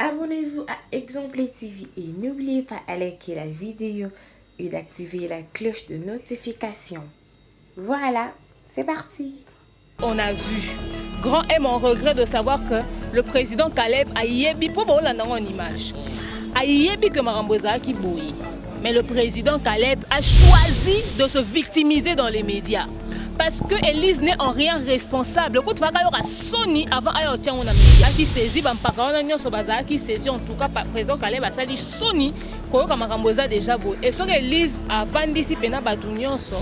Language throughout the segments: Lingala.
Abonnez-vous à Exemple TV et n'oubliez pas de liker la vidéo et d'activer la cloche de notification. Voilà, c'est parti. On a vu. Grand est mon regret de savoir que le président Caleb a yébi pour en image. A yébi que Maramboza qui bouille. Mais le président Caleb a choisi de se victimiser dans les médias. Parce que Élise n'est en rien responsable. Écoute, il y a Sony avant de on a média qui saisit, qui saisit en tout cas le président Caleb a sali Sony comme Maramboza déjà beau. Et sur Élise avant d'ici pena batunion so.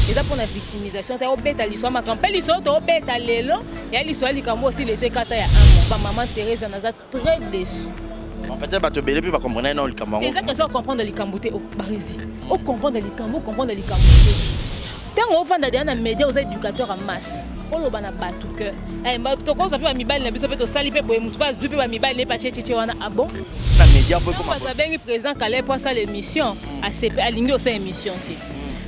Et ça pour la victimisation, tu as obéta l'histoire ma campagne l'histoire tu as obéta l'élo et l'histoire likambo aussi l'été kata ya un mois. Maman Thérèse en a très déçue. Peut-être pas te belé puis pas comprendre non le Cameroun. C'est ça que ça comprendre les Cambouté au Barési. On comprendre les Cambou, comprendre les Cambouté. Tant on vend dans les médias aux éducateurs en masse. On le bana pas tout cœur. Eh bah to ko ça peut mi balle na biso peut sali pe boy mutu pas du pe mi balle ne pas tchétché wana ah bon. La média peut comment. On va bien président Caleb pour ça l'émission à CP aligné au sein émission.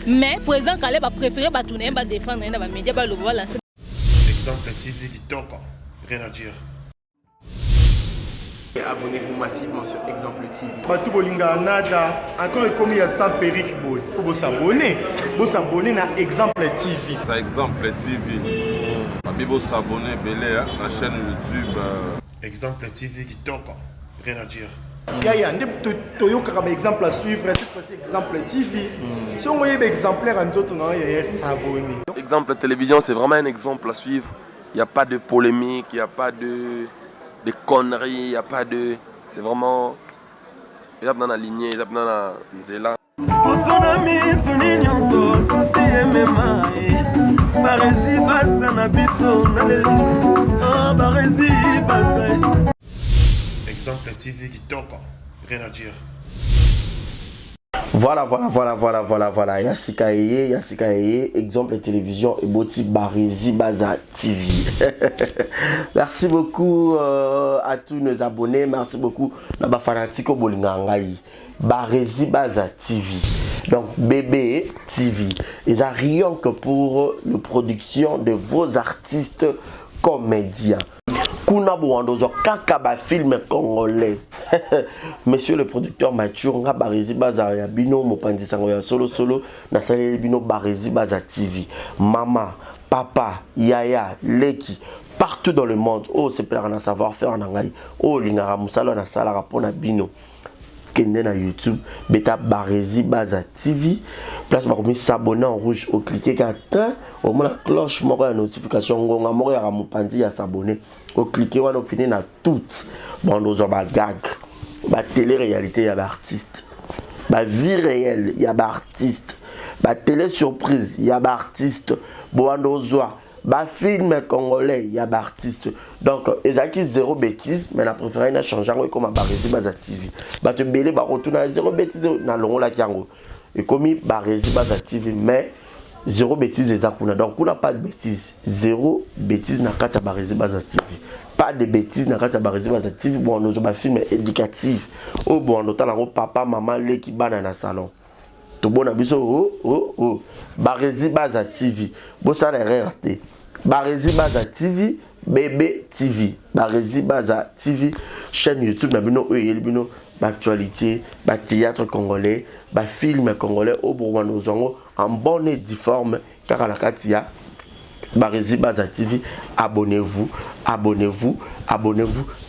Mais président Caleb a préféré ba tourner ba défendre dans les médias ba le voir lancer. Exemple TV qui toque, rien à dire. Abonnez-vous massivement sur Exemple TV. Batou Bolinga Nada, encore comme il y a ça Péric Boy. Il faut s'abonner. Vous s'abonner à Exemple TV. C'est Exemple TV. Vous s'abonner belé à la chaîne YouTube. Exemple TV qui toque, rien à dire. Il y a un exemple à suivre, cette fois-ci Exemple TV. Si on voit un exemplaire en autres, il y a s'abonner. Exemple télévision, c'est vraiment un exemple à suivre. Il n'y a pas de polémique, il n'y a pas de conneries, il n'y a pas de... C'est vraiment... Il y a dans la lignée, il y a dans la nzela. Exemple TV qui toque, rien à dire. Voilà. Yassika Eye, exemple télévision et Boti Barési Baza TV. Merci beaucoup à tous nos abonnés. Merci beaucoup à Fanatiko Bolingangaï. Barési Baza TV. Donc bébé TV. Ils n'ont rien que pour la production de vos artistes comédiens. Kuna Bouandozo Kakaba film congolais. Monsieur le producteur Mathieu nga Barési Baza ya bino mopandi sango ya solo na salé bino Barési Baza TV. Mama, papa, yaya, leki partout dans le monde. Oh c'est plein de savoir-faire en anglais. Oh lingara musalo na sala rapona bino. Kende na YouTube, beta Barési Baza TV. Place par comme s'abonner en rouge au cliquer qu'attend au moins la cloche moko la notification ngonga moko ya mopandi ya s'abonner. Au cliquer on finit na toutes. Bon nous on va gag. Ba télé-réalité y a artiste. Ba vie réelle y a artiste. Ba télé surprise y a artiste. Bon nous ba film congolais y a artiste. Donc ezaki zéro bêtise mais la préférée n'a changé comme Barési Baza TV. Ba te belé ba retourner zéro bêtise na longo la kiango. Et comme Barési Baza TV mais zéro bêtise ezakuna. Donc on n'a pas de bêtise. Zéro bêtise na kata Barési Baza TV. Pas de bêtises na kata Barési Baza TV. Bon nous ba film éducatif. Oh bon on entend papa maman les qui bana na salon. To bon abiso oh Barési Baza TV. Bon ça n'a rien raté. Barési Baza TV, bébé TV. Barési Baza TV, chaîne YouTube na bino bino actualité, théâtre congolais, film congolais au Bourgogne en bonne et due forme car à la Katia. Barési Baza TV, abonnez-vous.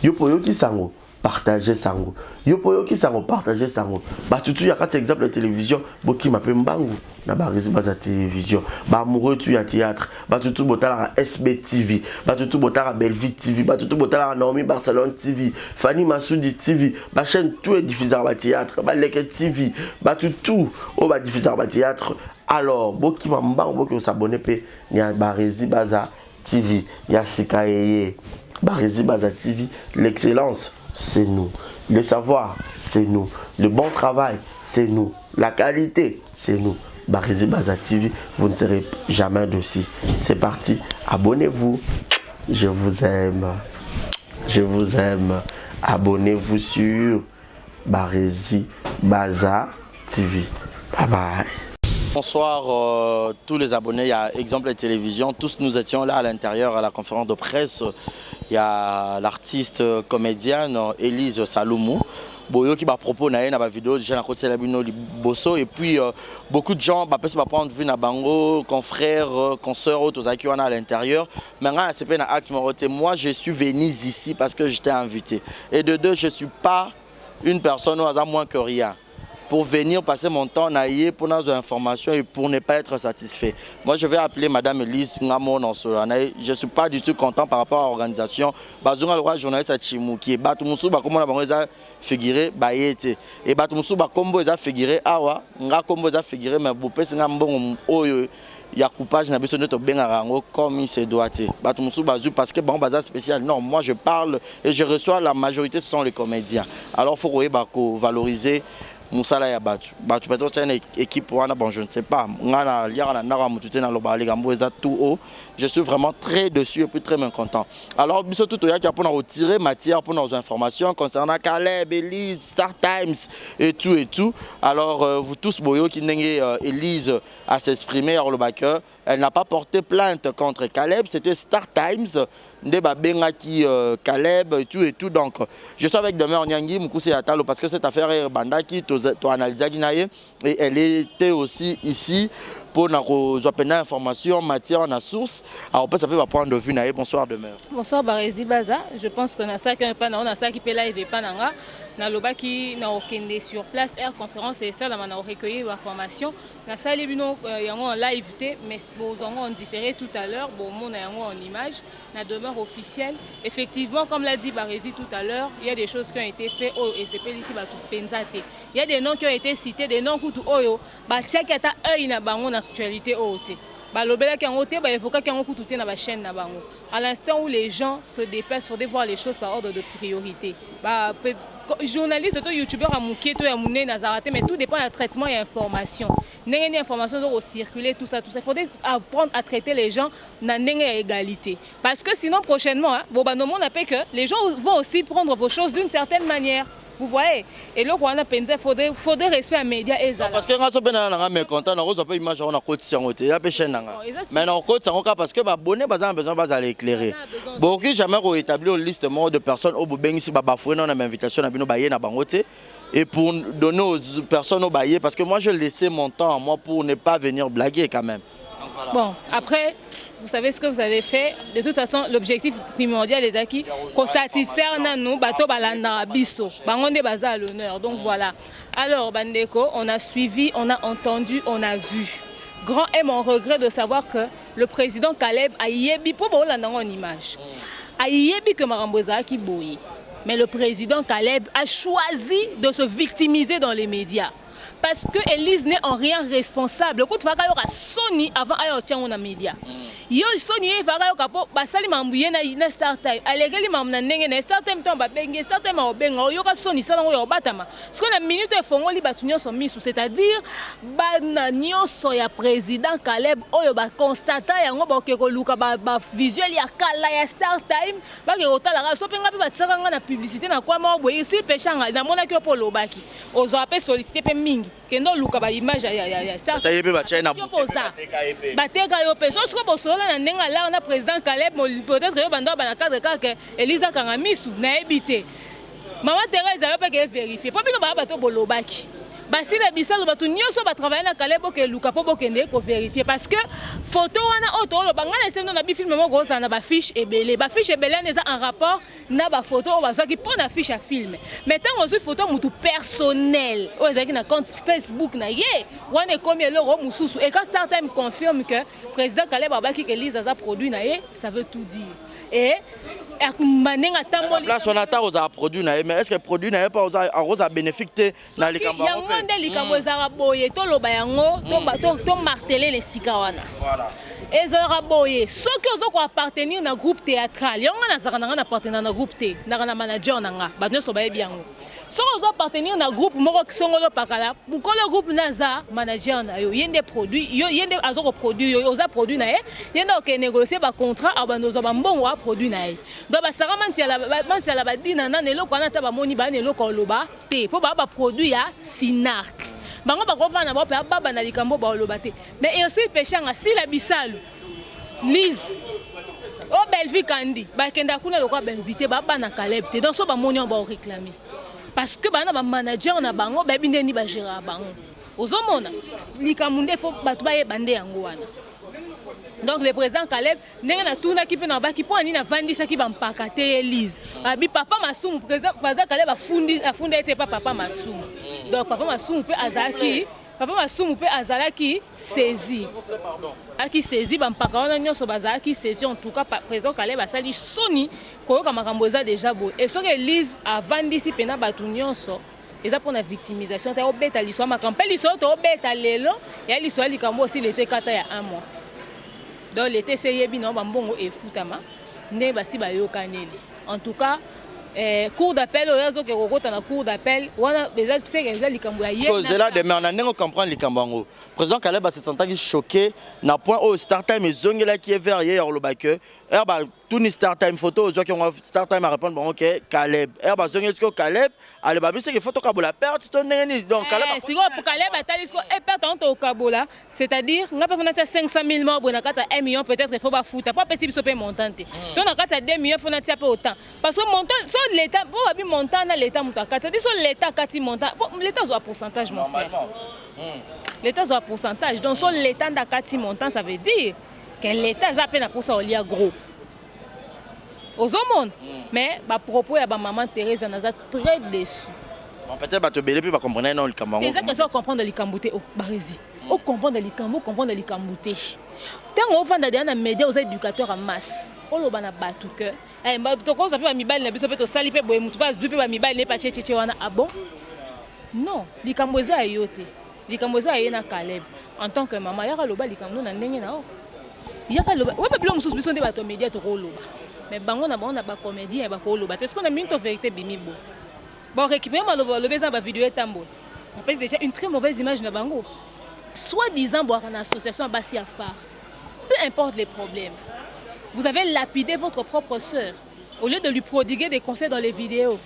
Yopo qui sango. Partagez sango. Yopo qui sango partagez sango. Ba tutu ya kati exemple de télévision boki mape mbangu na Barési Baza télévision. Ba amoureux tu ya théâtre. Ba tutu botala SB TV. Ba tutu botala Belleville TV. Ba tutu botala Naomi Barcelone TV. Fanny Massoudi TV. Ba chaîne tout est diffusé ba théâtre. Ba Leke TV. Ba tutu o ba diffusé ba théâtre. Alors boki mbangu boki s'abonner pe ya Barési Baza TV. Ya Sika Eye. Barési Baza TV, l'excellence c'est nous. Le savoir, c'est nous. Le bon travail, c'est nous. La qualité, c'est nous. Barési Baza TV, vous ne serez jamais dessus. C'est parti. Abonnez-vous. Je vous aime. Abonnez-vous sur Barési Baza TV. Bye bye. Bonsoir tous les abonnés, il y a Exemple Télévision. Tous nous étions là à l'intérieur à la conférence de presse. Il y a l'artiste comédienne Elise Saloumou. Boyo qui va proposer une vidéo déjà côté Bosso et puis beaucoup de gens va prendre vu na bango confrères consoeurs autres qui sont à l'intérieur. Maintenant c'est pas axe moi je suis venu ici parce que j'étais invité et de deux je suis pas une personne au hasard moins que rien. Pour venir passer mon temps naïe pour nos informations et pour ne pas être satisfait. Moi, je vais appeler Madame Elise Ngamo Nonsora. Je ne suis pas du tout content par rapport à l'organisation. Bazunga le roi journaliste à Chimouki. Batumusu bakomo na bango eza figuré bayete. Et Batumusu bakombo eza figuré awa. Nga kombo eza figuré mais bopé singa mbongo oyo. Il y a coupage na besoin de te bengarango comme il se doit. Batumusu bazu parce que bon bazar spécial. Non, moi je parle et je reçois la majorité ce sont les comédiens. Alors faut valoriser Moussala ya batu peut-être une équipe wana bon je ne sais pas ngana liara na mutute na loba ligambo eza tout haut. Je suis vraiment très dessus et puis très mécontent. Alors biso tout ya qui a pour retirer matière pour nos informations concernant Caleb, Elise, Star Times et tout. Alors vous tous boyo qui n'engé Elise à s'exprimer alors le backer, elle n'a pas porté plainte contre Caleb, c'était Star Times Ndeba benga qui Caleb et tout donc je suis avec demain Nyangi Mukuse Atalo parce que cette affaire est bandaki to analyser et elle était aussi ici pour nous donner information matière en source. Alors peut ça peut prendre de vue naïe. Bonsoir demain. Bonsoir Barézi Baza. Je pense qu'on a ça qui pas on a ça qui peut live pas nanga na loba qui na okende sur place air conférence et ça là on a recueilli l'information na ça les bino yango en live mais aux en différé tout à l'heure bon mon yango en image na demeure officielle. Effectivement comme l'a dit Barézi tout à l'heure, il y a des choses qui ont été faites au et c'est pas ici ba tout penzate. Il y a des noms qui ont été cités, des noms kutu oyo ba tia ki ata œil na bango na actualité ote. Ba lobela ki en ote ba évoquer ki en kutu te na ba chaîne na bango. À l'instant où les gens se déplacent, faut voir les choses par ordre de priorité. Ba journaliste to youtubeur a mouké to ya mouné na zaraté mais tout dépend du traitement et information. N'engé information doit circuler tout ça. Il faut apprendre à traiter les gens na n'engé égalité. Parce que sinon prochainement bon ba non on que les gens vont aussi prendre vos choses d'une certaine manière. Vous voyez, et là, on a pensé qu'il faudrait respect aux médias et ça. Parce que quand on est mécontent, on a une image on a côté sur côté, la pêche mais on côté sur parce que abonné besoin d'aller éclairer. Beaucoup jamais établir une liste de personnes au bout ici bafoué on a une invitation à bino bailler na bangote et pour donner aux personnes au bailler parce que moi je laissais mon temps moi pour ne pas venir blaguer quand même. Voilà. Bon, après vous savez ce que vous avez fait. De toute façon, l'objectif primordial des acquis, qu'on satisfaire nous, bateau balanda biso, bangonde baza à l'honneur. Donc voilà. Alors Bandeko, on a suivi, on a entendu, on a vu. Grand est mon regret de savoir que le président Caleb a yebi pour bolanda en image. A yebi que Maramboza qui boui. Mais le président Caleb a choisi de se victimiser dans les médias. Parce que Elise n'est en rien responsable. Écoute, il y a Sony avant d'aller aux médias. Il y a Sony qui va na Star Time. Allegéli mamna nenge na Star Time tomba bengi Star Time au benga. Il y a Sony ça ngo batama. Ce qu'on a minute fongo li batunyo son misu, c'est-à-dire bana nyonso ya président Caleb oyo ba constata yango ba ke luka ba visuel ya kala ya Star Time ba ke otala so penga pe batsaka nga na publicité na kwa mo boye ici pechanga na mona ke polo baki. Ozo apé solliciter pe mingi. Kendo luka ba image ya Star Time. Tayepe ba China bateka yo pe so ko bosola na ndenga la na président Caleb peut-être yo bando ba na cadre ka Elisa Kangamisu na ebité Maman Thérèse yo pe ke vérifier pas bino ba bato bolobaki basi na bisalo bato nyonso ba travailler na Caleb ke luka po bokende ko vérifier parce que photo wana auto lo banga na semno na bi film mo groza na ba fiche ebele neza en rapport na ba photo o bazaki po na fiche à film mais tant ozu photo mutu personnel o ezaki na compte Facebook na ye wana komi eloko mususu et quand Star Time confirme que président Caleb abaki que Elise a produit na ye ça veut tout dire et manenga tamboli place on attend aux produits na mais est-ce que produit na pas aux a bénéfique na likambo yango nde likambo ezaka boye to loba yango to marteler les sikawana voilà ezaka boye soki ozoko appartenir na groupe théâtral yango nazaka na appartenir na groupe te na manager nanga ba nyonso bayebi yango soki ozo appartenir na groupe moko kisongolo pakala bukolo groupe naza manager na yo yende produit yo yende azoko produit yo oza produit na ye yende ok négocier ba contrat abandozo ba mbongo a produit na ye donc ba sara mansi ala ba dina na eloko na ta ba moni ba eloko loba te po ba produit ya Sinark bango bakofana ba pe baba na likambo ba olobate mais aussi pechanga si la bisalu Lise o Belvi Kandi ba kenda kuna lokwa ba invité baba na Caleb te donc so ba moni on ba réclamer parce que bana ba manager na bango ba bindeni ba gérer bango ozomona likamunde fo batu ba yebande yango wana. Donc le président Caleb n'est pas tout qui peut n'avoir qui peut ni vendre ça qui va m'pacter Elise. Abi papa Massoum président Caleb a fondé était pas papa Massoum. Donc papa Massoum peut azalaki saisi. Aki saisi ba mpaka nyonso bazalaki saisi en tout cas président Caleb a sali soni ko ka makamboza déjà beau. Et so que Elise a vendu si pena batu nyonso. Et ça pour la victimisation ta obeta l'histoire ma campagne l'histoire to obeta lelo et l'histoire likambo aussi l'été kata ya 1 mois. Donc l'été c'est yebi non bambongo et futama ne basi ba yokaneli. En tout cas cour d'appel oyazo ke kokota na cour d'appel wana déjà c'est que ça likambo ya yé. Cause là demain on a n'engo comprendre likambo. Président Caleb a se sentir choqué na point au start time zongela qui est vers hier le baque. Ba tout ni start time photo aux qui ont start time à répondre bon OK Caleb. Ba zongela que Caleb ale ba c'est que photo kabola perte ton neni donc Caleb. Si pour Caleb atali ko e perte en to kabola, c'est-à-dire nga pas fona 500 000 morts na kata 1 million peut-être il faut ba fouta pas possible so pe montant. Donc na kata 2 millions fona tia pas autant parce que montant so l'état pour abi montant na l'état mutaka c'est-à-dire so l'état kati montant l'état zo pourcentage mon frère. L'état zo pourcentage donc so l'état ndakati montant ça veut dire que l'état za peine pour ça au lia gros. Aux hommes, mais ma propos à ma maman Thérèse Naza très déçue. Peut-être que tu belé puis pas comprendre non le Cameroun. C'est ça que ça comprendre le Cambouté au Barési. Au comprendre le Cambo, comprendre le Cambouté. Tant on va dans les médias aux éducateurs en masse. On le bana batu que. Eh ma to ko ça peut mi bal na biso peut to sali pe boye mutu pas du pe mi bal ne pas tchétché wana ah bon? Non, li Camboza yote. Li Camboza yena Caleb. En tant que maman yaka loba li Cambo na ndenge na o. Yaka loba. Ouais pas biso biso nde bato médias to ko loba. Mais bango na ba comédien ba ko loba. Est-ce qu'on a mis une vérité bimibo? Bon récupérer le besoin de vidéo tambo. On passe déjà une très mauvaise image de bango. Soi-disant boire en association à Bassi Afar. Peu importe les problèmes. Vous avez lapidé votre propre sœur au lieu de lui prodiguer des conseils dans les vidéos.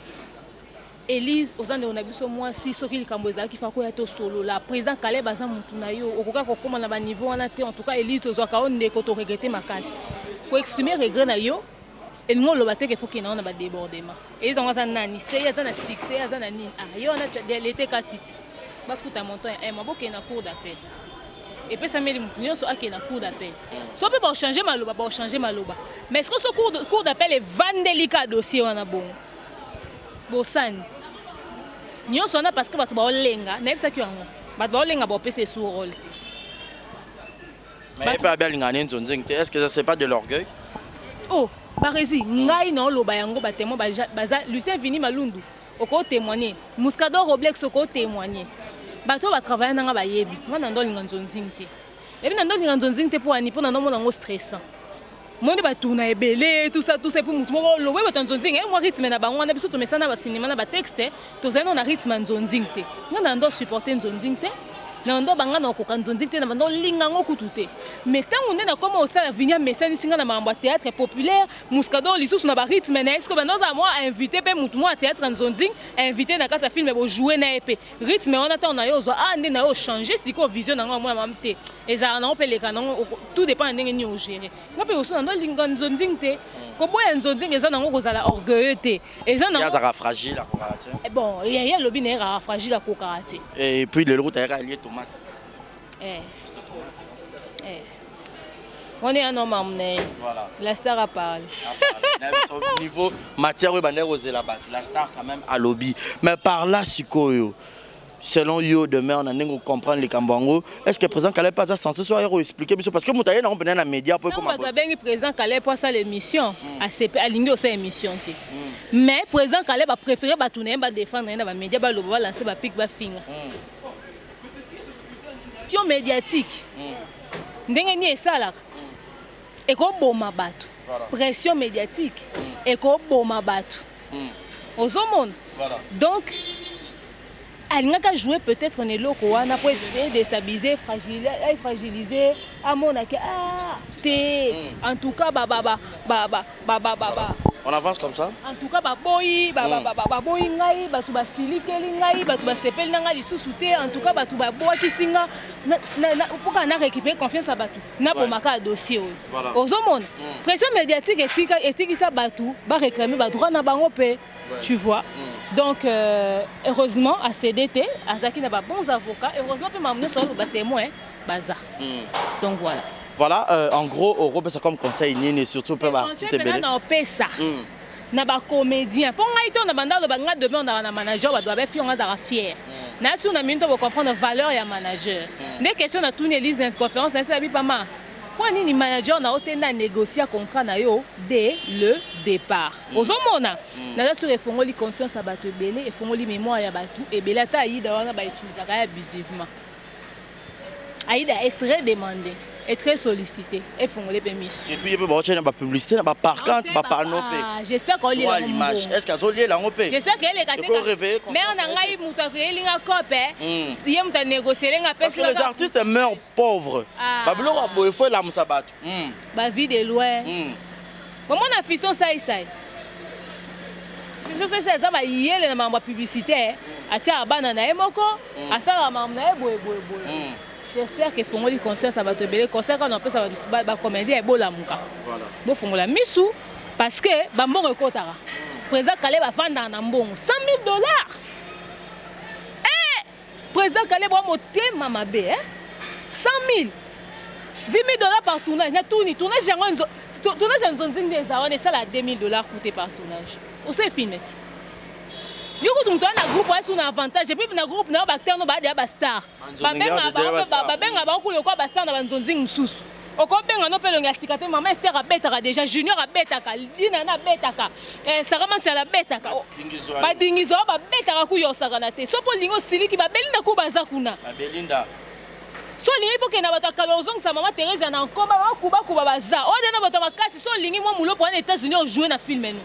Elise aux années on a vu ce mois si ce qu'il Kamboza qui fait quoi to solo la président Caleb Bazan Mutunayo au cas comment on a niveau on a en tout cas Elise aux cas on ne koto regretter ma casse. Pour exprimer regret na yo et nous le battre qu'il faut qu'il y ait un débordement et ils ont ça nani c'est ça na succès ça nani ah yo on a l'été katiti ba futa montant et ma boke na cour d'appel et puis ça met les moutons sur na cour d'appel so peut pas changer maloba pas changer maloba mais est-ce que ce cour d'appel est vandélica dossier wana bon bosani nyo sona parce que ba to ba olenga na bisa ki yango ba to ba olenga ba pese sur rôle mais pas bien ngani nzonzing est-ce que ça c'est pas de l'orgueil? Oh Barési, ngai na loba yango ba témoin baza Lucien Vini Malundu oko témoigner Muscador Roblex oko témoigner bato ba travailler na ba yebi ngana ndo linganzonzingte et puis ndo linganzonzingte pour ani pour ndo monango stressant monde ba tourna ebele tout ça pour mutu moko lowe ba tanzonzing et moi rythme na bango na biso to mesana ba cinéma na ba texte to zeno na rythme nzonzingte ngana ndo supporter nzonzingte na ndo banga na ko kanzonzingte na ndo linga ngoku tuté mais tant on est na comme au sala vinya mesani singa na mambo théâtre populaire Muscador lisusu na ba rythme na est-ce que bando za moi invité pe mutu mo théâtre nzonzing invité na kasa film bo jouer na épée rythme on attend na yo zo ah ndé na yo changer siko vision na moi mamte eza na opele kana tout dépend ndenge ni o gérer ngape oso na ndo linga nzonzingte ko boya nzonzing eza na ngo kozala orgueilleux te eza na eza fragile à karaté bon il y a lobby na fragile à karaté et puis le route est allié tomate. On est un homme amené. Voilà. La star a parlé. Au niveau matière, la star quand même à lobby. Mais par là, selon yo, demain, on a n'engo comprendre les Kambango. Est-ce que le président Caleb pas censé soit expliquer parce que Moutaye n'a pas dans les médias pour comment. Non, le président Caleb pas ça l'émission. À l'ingé aussi émission. Mais le président Caleb a préféré batourner, défendre dans les médias, lancer, pic, finger. Médiatique ndenge ni esala eko boma bato pression médiatique eko boma bato ozomona donc alingaka jouer peut-être ne loko wana pour déstabiliser fragiliser amona ke ah té en tout cas On avance comme ça. En tout cas, baboyi, baboyi ngai, batu basilikeli ngai, batu basepeli nanga lisusu te. En tout cas, batu baboa kisinga pour qu'on a récupéré confiance à batu. Na bomaka dossier. Aux hommes, pression médiatique éthique ça batu, ba réclamer ba droit na bango pe. Tu vois. Donc heureusement à CDT, Azaki n'a pas bons avocats, heureusement peut m'amener sur le témoin baza. Donc voilà. Voilà, en gros, Europe, c'est comme conseil, et surtout pour l'artiste belé. On fait ça. Na ba comédien. Pour nga ito na banda do banga demain on a manager, ba doit be fier on a fier. Na si on a minute pour comprendre valeur ya manager. Des questions na tourner liste de conférence, na ça bi pas mal. Pour ni manager na otenda négocier contrat na yo dès le départ. Ozomona. Na sur efongoli conscience à bato belé, efongoli mémoire ya bato et belé ta ida wana ba utiliser ka abusivement. Aïda est très demandé, est très sollicité. Et font les permis. Et puis il peut y avoir publicité, il par contre, il par panneau. J'espère qu'on lit l'image. Est-ce qu'elles ont lié la ngopé? J'espère qu'elle est gâtée. Mais on a ngai muta créé linga copé. Il y a muta négocier linga pèse. Parce que les artistes meurent pauvres. Bablo il faut la musabat. Ba vie de loin. Comment on a fiston ça ça? Si ça ça va yele na mamba publicité. Atia bana na emoko, asala mamba na boy. J'espère que Fongoli concert ça va te belé concert quand on peut ça va commander et bola muka. Voilà. Bo Fongola misou parce que bambongo ekotara. Président Caleb va vendre na mbongo $100,000. Eh président Caleb va monter mama bé hein. 100,000. $10,000 par tournage. Na tournage jango tournage nzonzing des on est ça la $2,000 coûté par tournage. On sait filmer. Yoko tumto na groupe wa suna avantage et puis na groupe na acteur no ba dia ba star. Ba benga ba ko ba star na banzonzi mususu. Oko benga no pelo nga sikate mama Esther abetaka déjà Junior abetaka Dina na betaka. Sarah Mansi la betaka. Ba dingizo ba betaka ku yosaka na te. So po lingo siliki ba belinda ku baza kuna. Ba belinda. So lingi po ke na bataka lozong sa mama Thérèse na nkomba ba kuba baza. O de na botama kasi so lingi mo mulo pour les États-Unis jouer na film nous.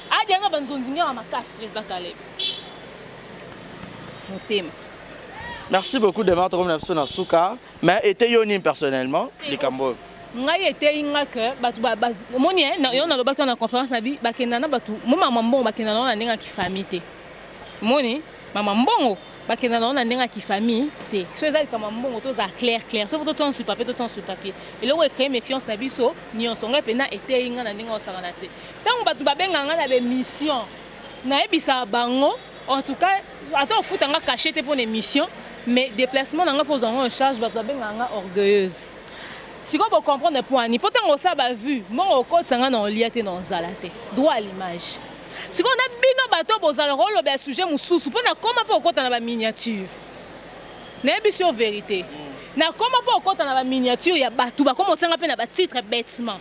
Adiana banzonzinga wa makasi président Caleb. Mon thème. Merci beaucoup de m'avoir trouvé na Souka, mais était yoni personnellement les Cambo. Ngai était inga que batu moni na yo na lobaka na conférence na bi bakenda na batu mama mbongo bakenda na ndinga ki famille te. Moni mama mbongo bakenda na ndinga ki famille te. So ezali kama mbongo to za clair sauf to ton sur papier. Et là on créer méfiance na biso ni on songa pena était inga na ndinga osaka na te. Tant batu babenga nga na be mission na ebisa bango en tout cas attends fout nga caché te pour une mission mais déplacement nga faut en charge batu babenga nga orgueilleuse. Si vous comprenez point ni pourtant on ça ba vu mon au côté nga na liate na nzalate droit à l'image. Si on a bino bato bozala rolo ba sujet mususu pona comment pas au côté na ba miniature. Na ebisio vérité. Na comment pas au côté na ba miniature ya batu ba comme on sanga pe na ba titre bêtement.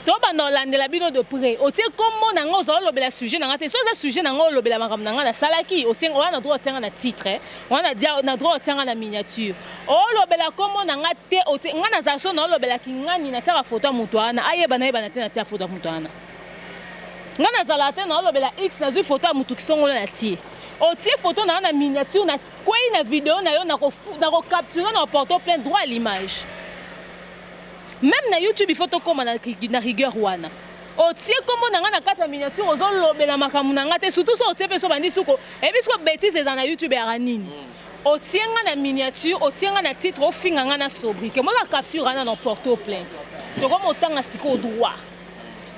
To ba no landela bino de près. O tie comment na ngo zolo lobela sujet na ngate so za sujet na ngo lobela makam na ngana salaki o tie on a droit tenga na titre. On a na droit tenga na miniature. O lobela comment na ngate o tie ngana za so na lobela kingani na tira photo mutu ana ayeba na yeba na tena tira photo mutu ana. Ngana za te na lobela X na zu photo mutu kisongo na tie. O tie photo na miniature na quoi na vidéo na yo na ko capturer na porto plein droit à l'image. Même na YouTube il faut to comme na rigueur wana. O tie comme na kata miniature ozo lobela makamu na ngate surtout so o tie peso bandi suko e bisko bêtise za na YouTube ya nini. O tie na miniature o tie na titre o finga na sobrique. Moi la capture na no porto plainte. To comme autant na siko droit.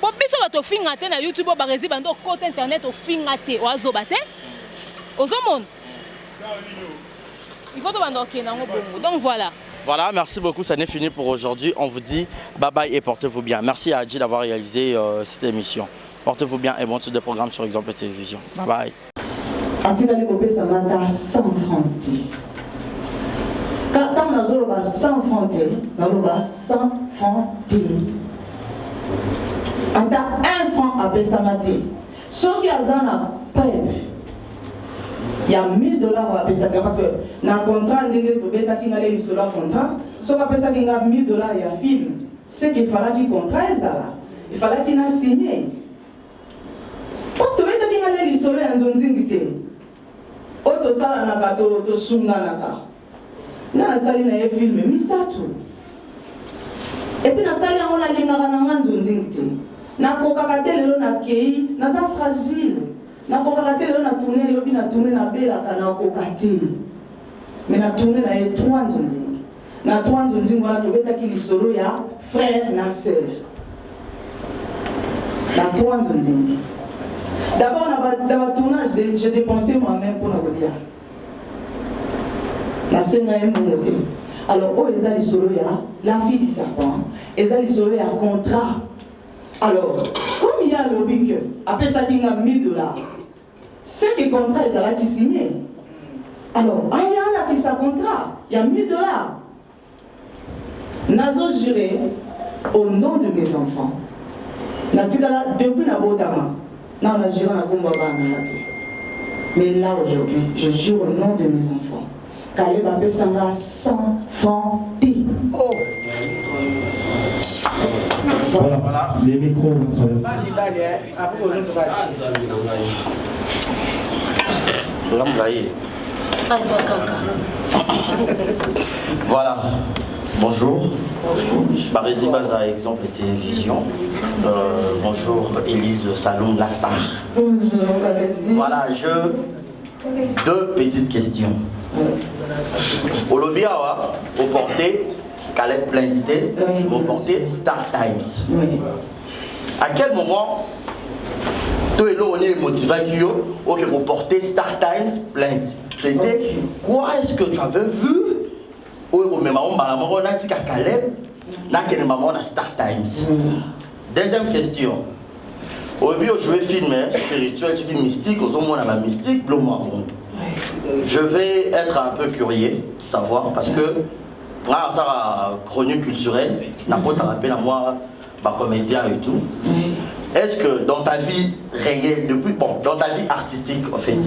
Po biso ba to finga te na YouTube ba rezi bando côté internet o finga te o azo bate. Ozo mon. Il faut to bando ke na ngo bongo. Donc voilà. Voilà, merci beaucoup, ça n'est fini pour aujourd'hui. On vous dit bye bye et portez-vous bien. Merci à Adji d'avoir réalisé cette émission. Portez-vous bien et bon tour de programme sur Exemple Télévision. Bye bye. Atikali kopé ça m'a 100 francs. Quand on a 100 francs, on a 100 francs. On a 1 franc à payer ça matin. Ceux qui ont un preuve. Il y a $1,000 à payer ça parce que dans le contrat, il y a un contrat. Si on a payé ça, il y a $1,000 il y a un film. C'est qu'il fallait qu'il contraise ça. Il fallait qu'il a signé. Parce que tu as dit qu'il y a un zone. Auto sala na kato to sunga na ka. Na sali na e film mi ça tout. Et puis na sali on la linga na nganzo nzingite. nakokaka te lelo nakei naza fragile nakokaka te lelo na tourne elobi na tourne nabelaka nakoka te me na tourne na ye 3 nzonzingi na 3 nzonzingi wana tobetaki lisolo ya frère na sœur na 3 nzonzingi. D'abord dans ma tournage j'ai dépensé moi-même pour la Golia na senga ye mongote. Alors oh les a lisolo ya la fille du serpent les a lisolo ya contrat. Alors comme il y a le big après ça qu'il a $1000 c'est que contrat ils allaient qui signer. Alors il y a là qui sa contrat il y a $1000 nazo juré au nom de mes enfants natikala depuis na botama na on a juré na komba bana. Mais là aujourd'hui je jure au nom de mes enfants Caleb a pesanga 100 francs T. Oh. Voilà, les micros vont traverser. Voilà, bonjour. Barési Baza, exemple et télévision. Bonjour Élise Saloum, la star. Bonjour Barési. Voilà, deux petites questions. Au lobby, au porté, Caleb Plainté, au porté Star Times. Oui. À quel moment toi et là on est motivé au porté Star Times Plainte? C'était quoi est-ce que tu avais vu? Au même moment, on a dit qu'à Caleb, là qu'il y a maman à Star Times. Deuxième question. Au lieu de jouer film spirituel, tu dis mystique, aux hommes on a la mystique, le marron. Je vais être un peu curieux de savoir parce que ça va chronique culturelle, n'a pas te rappelé à moi, comédien et tout. Est-ce que dans ta vie réelle, dans ta vie artistique en fait,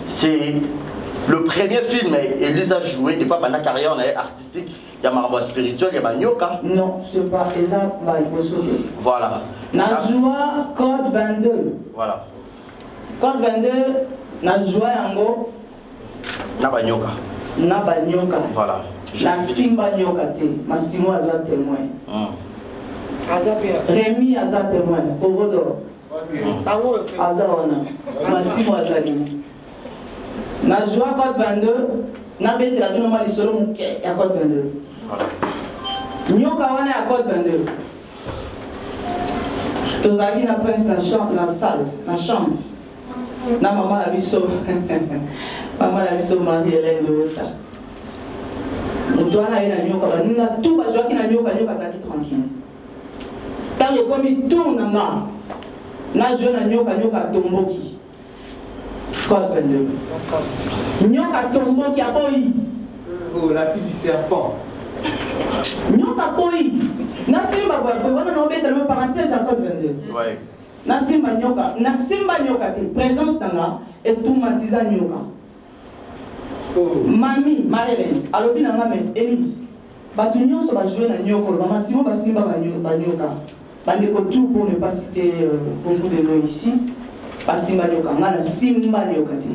c'est le premier film Elise a joué depuis pendant la carrière artistique, il y a Marabout spirituel, il y a Banyoka? Non, c'est pas ça, voilà. Na joua Code 22. Voilà. Code 22, na joua yango. Na Banyoka. Na Banyoka. Voilà. Na Simba Nyoka te, Massimo aza témoin. Rémi aza témoin, Kovodor. Aza wana. Massimo azali. Na joua Code 22, na bete la bino mali solo muke ya Code 22. Voilà. Nyoka wana ya Code 22. Tozaki na prince na chambre, na salle, na chambre. Na maman la biso. Maman la biso Marie-Hélène Lota. Mutwana ina nyoka baninga tout ba joaki na nyoka nyoka zaki tranquille. Tant que comme il tourne na jeune na nyoka nyoka tomboki. Code 22. Nyoka tomboki aboyi. Oh la fille du serpent. Nyoka boyi. Na simba boyi wana no beta le parenthèse à Code 22. Ouais. Na simba nyoka te présence tanga et tout matiza nyoka. Mami Marie-Hélène alobi na ngame Élise batu nyonso ba jouer na nyoko mama Simon ba simba ba nyoka bandeko tout pour ne pas citer beaucoup de noms ici ba simba nyoka ngana simba nyoka te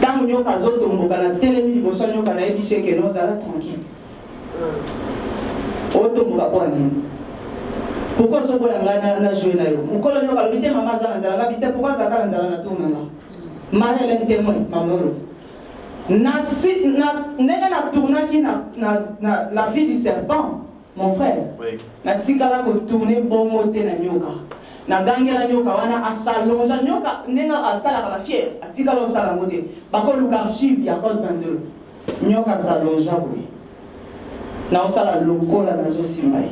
tango nyoka zoto mboka na telemi liboso nyoka na ebishe ke no zala tranquille oto mboka kwa nini pourquoi so boya ngana na jouer na yo mukolo nyoka lobi te mama zala nzala ngabi te pourquoi zala nzala na tourna nga Marie-Hélène témoin mamolo Nega na tournaki la fille du serpent, mon frère. Oui. Na tikala ko tourner bongo te na nyoka. Na gangela nyoka wana asalonja nyoka nenga asala ka fier. Atikala osala ngote. Bako luka archive ya Code 22. Nyoka salonja boy. Na osala lokola na zo simbaye.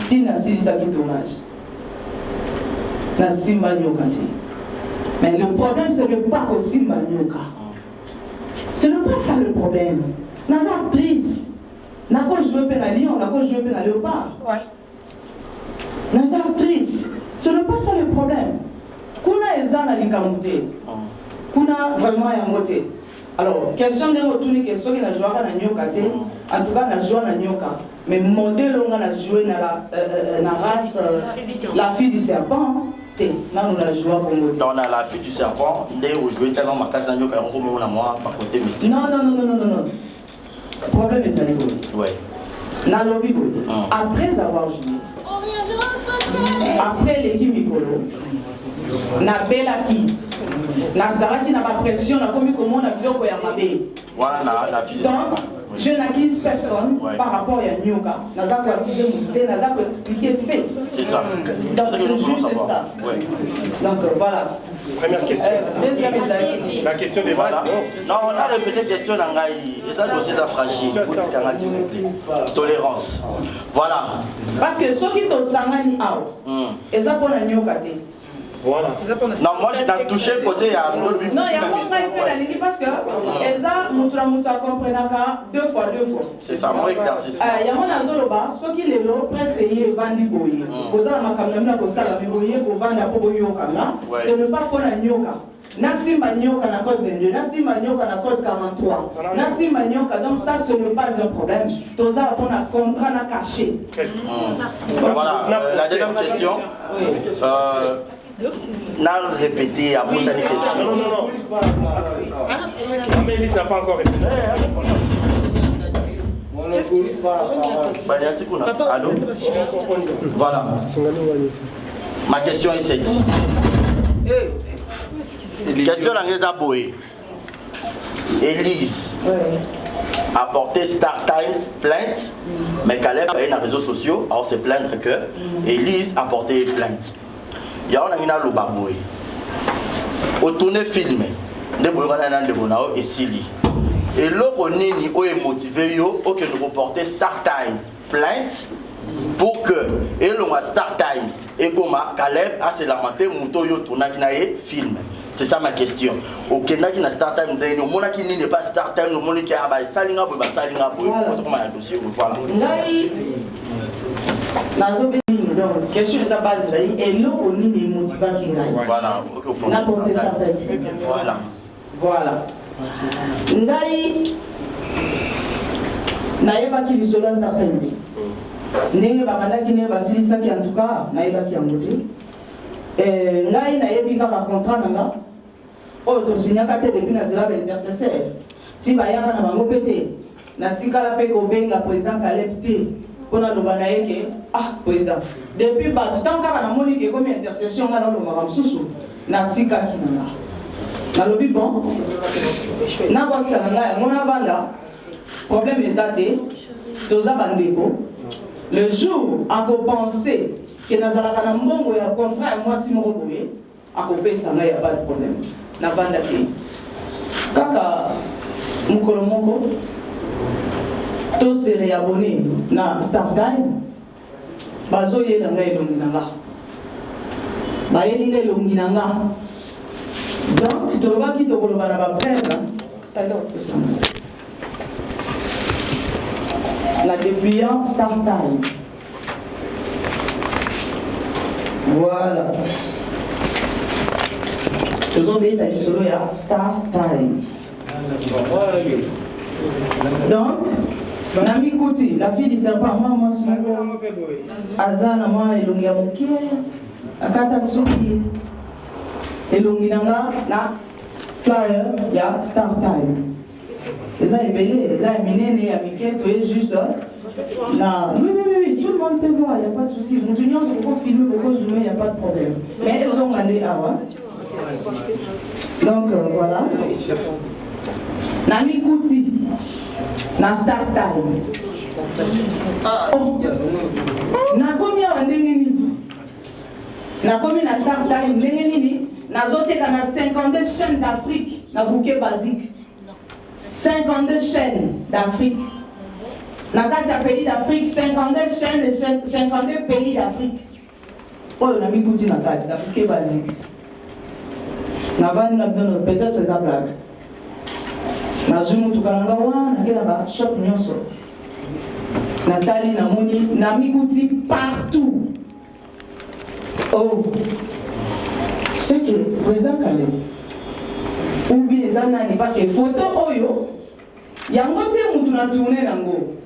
Tina silisa ki tournage. Na simba nyoka te. Mais le problème c'est que pas au simba nyoka. Ce n'est pas ça le problème. Nous sommes actrices. Nous avons joué à lion, nous avons joué à léopard. Ouais. Nous sommes actrices. Ce n'est pas ça le problème. Kuna ezana likamute. Kuna vraiment yangote. Alors, question de retourner question qui n'a joué à nyoka te. En tout cas, n'a joué à nyoka. Mais modèle on a joué dans la race la fille du serpent. On a la fille du serpent, on joue tellement ma casse d'agneau car on va moi par côté mystique. Non. Le problème est ça. Ouais. Après avoir joué, après l'équipe Mikolo, na belaki, na zaraki na ba pression, na komi komo na biloko ya mabe. Voilà, la fille. Donc, je n'accuse personne par rapport à Nyoka. Naza ko accuser Mousté, Naza ko expliquer fait. C'est ça. Donc c'est juste ça. Ouais. Donc voilà. Première question. Deuxième la question des balles. Non, on a répété question Nangaï. Et ça, dossier ça fragile. S'il vous plaît. Tolérance. Voilà. Parce que ceux qui t'ont sangani out, et ça pour la Nyoka. Voilà. Non, moi j'ai touché le côté à non, il y a mon frère qui l'a dit parce que Eza Moutra comprenaka deux fois. C'est ça, moi éclairci. Il y a mon azoloba, ceux qui les l'ont presque vandi boye. Koza ma kamna ko sala boye ko vanda ko boyo kana. Ce n'est pas pour la nyoka. Nasimba nyoka na code 22, Nasimba nyoka na code 43. Nasimba nyoka, donc ça ce n'est pas un problème. Toza on a contrat na caché. Voilà, la deuxième question. N'a répété à vous cette question. Non. Amélie n'a pas encore répété. Allô? Voilà. Ma question est celle-ci. Question d'Anglais Aboé. Élise a porté Star Times plainte, mais Caleb a eu les réseaux sociaux, alors c'est plaindre que Élise a porté plainte. Il y a un lobaboy. Au tourner film, de Boyana de Bonao et Sili. Et l'autre nini est motivé yo que nous reporter Star Times plainte pour que et l'on a Star Times et comme Caleb a se lamenté muto yo tourna qui naé film. C'est ça ma question. Au Kenya qui na Star Times d'ailleurs mon qui n'est pas Star Times le monde qui a ba salinga bo ba salinga bo comment un dossier voilà. Donc, question de sa base, et l'eau au nid des motivants qui gagnent. Voilà, voilà. Ndaï, naïba qui l'isola cet après-midi. Ndenge babana qui n'est pas si ça qui en tout cas, naïba qui en moté. Ndaï, naïbi comme un contrat nanga. Oh, tu signes à depuis la zéla intercesseur. Tiba yaka na bango pété. Natika la peko benga président Caleb T. On a le président. Depuis tout temps, quand on a monique comme intercession, on a le maram sous na tika qui n'a pas. Le bon, n'a pas que ça n'a mon avanda. Problème est athée. Dosa bandeko. Le jour à penser que nous allons un bon ou un contrat, moi si mon reboué, à couper ça n'a pas de problème. N'a pas d'athée. Kaka Mukolomoko. Tous se réabonner na StarTime. Bazo ye nanga elonginanga. Ba ye ninga elonginanga. Donc tu vois qui te koloba na ba frère. Na depuis StarTime. Voilà. Nous avons fait solo ya StarTime. Donc Nami Kouti, la fille du serpent, moi, Azana, moi, Elongia Moké, Akata Suki, Elonginanga, na flyer, ya Star Time. Les a évelés, les a éminés, Amiké, tu es juste là. Oui, tout le monde peut voir, il n'y a pas de souci. Nous tenions sur le filmer, beaucoup zoomer, il n'y a pas de problème. Mais elles ont allé avant. Donc voilà. Nami Kouti. Na Star Time. Oh. Na combien on ndengeni? Na combien na Star Time ndengeni? Na zote kana 52 chaînes d'Afrique na bouquet basique. 52 chaînes d'Afrique. Na 4 pays d'Afrique, 52 chaînes et 52 pays d'Afrique. Oh, on a mis Kouti na 4 na bouquet basique. Na vani na donne peut-être c'est la blague. Nazumu tukalanga wana kila ba shop nyonso. Nathalie namoni na mikuti partout. Oh. C'est que le président Caleb ou bien les anani parce que photo oyo yango te mutu na tourner nango.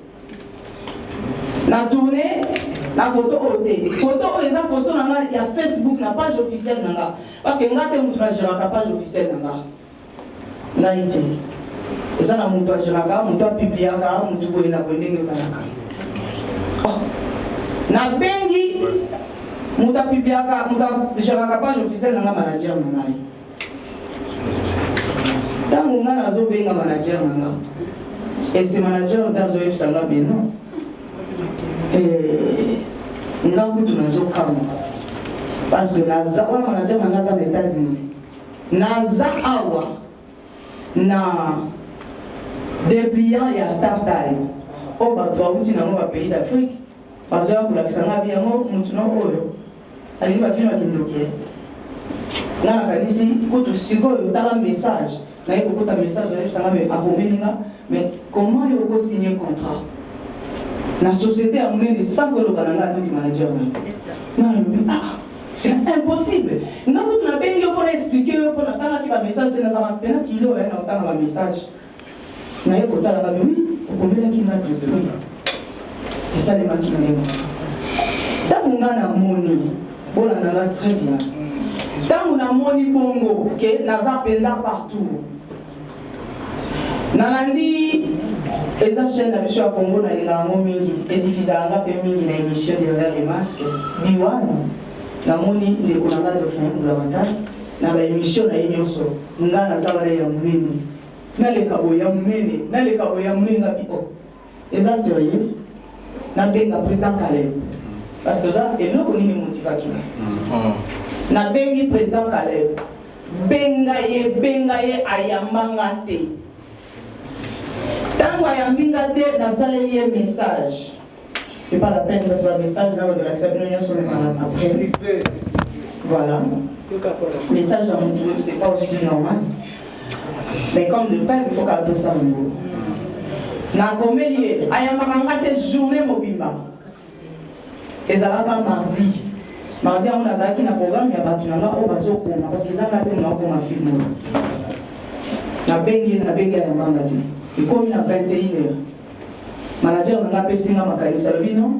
Na tourner la photo oyo photo oyo eza photo nanga ya Facebook na page officielle nanga parce que ngate mutu na gérant la page officielle nanga. Na iti. Ça n'a pas de temps, on doit publier, on doit publier. Na bengi Mouta publiaka, mouta géraka page officielle nanga manager nanga. Tant on a nazo benga manager nanga. Et ce manager dans le sanga beno. Ndangu tunazo kama. Parce que naza wa manager nanga za États-Unis. Naza awa na dépliant ya start time. O ba to uti na mo pays d'Afrique. Parce que pour l'accent bien mutu no oyo. Ali ba film akindokie. Na kanisi kutu siko yo tala message. Na yeko ta message na sanga me abomeninga mais comment yo ko signer contrat? La société a mené des sacs de bananga qui manager. Non, c'est impossible. Nous avons bien pour expliquer pour la qui va message c'est dans un peine kilo et dans un message. Na yeko tala ba oui, combien qui n'a de oui. Et ça les maquiner. Tant on a moni, bon on a très bien. Tant on a moni bongo, que naza penza partout. Nalandi eza chaîne la mission à Congo na lingango mingi edifisanga pe mingi na émission derrière les masques biwana na moni de konanga de fin fondamental na ba émission na inyoso nga na zabala ya munene na le kabo ya munene ngapi o eza sérieux na benga président Caleb parce que ça et nous connait motivaki na bengi président Caleb benga ye ayambanga te. Tant que yambingate na saleli un message. C'est pas la peine parce que le message là on va l'accepter sur le après. Voilà. Le message à mon tour c'est pas aussi normal. Mais comme de père il faut qu'à tout ça nouveau. Na komelie ayambangate journée mobimba. Et ça va pas mardi. Mardi on a zaki na programme ya batu na o bazo koma parce que ça ngate na ko ma film. Na bengi ya mbangati. Et comme il a 21h, manager n'a pas signé ma kanisa non.